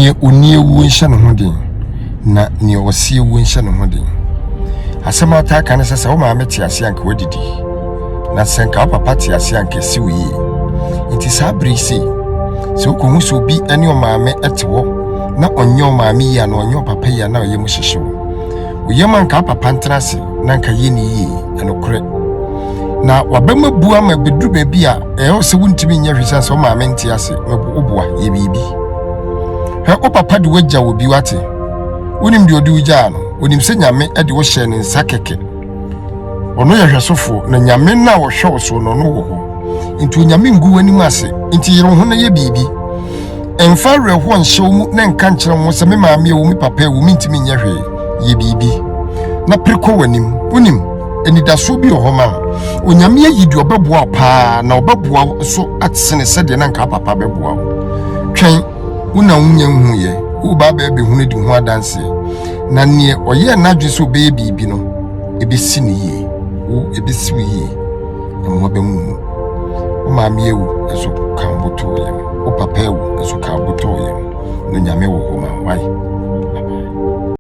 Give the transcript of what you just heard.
nie onie wu nhye no hodin na nie osie wu nhye no hodin asema ta kan se wo maame ti ase anka wadidi na senka papa ti ase anka si wo yi nti sabri si se ko hu so bi ene o maame etewo na onyo maame ya na onyo papa ya na oyem hyehyewo oyem anka papa ntrase na anka ye ni yi enokre na wabema bua ma bedu ba bia se wuntimi nya hwesa so maame nti ase mebobua ye bibi he o papa de wagya wo bi wate wonim de odi wugya no wonim se nyame de wo hye ne nsa keke ono ye hwesofo na nyame na wo hwe so no no wo ho nti nyame ngu wani mu ase nti yero ho na ye bibi emfa reho nhyew mu na nka nkyere wo se me maame wo mi papa wo mi ntimi nya hwe ye bibi na preko wanim wonim enidaso bi ho ma onyame yidi obeboa pa na obeboa so atsene sede na nka papa beboa twen una unya huye u baba ebe hunu di ho adanse na ne oye na dweso be bibi no ebesi ne ye wo ebesi ye mo be mu o maame ewu eso kan boto ye o papa ewu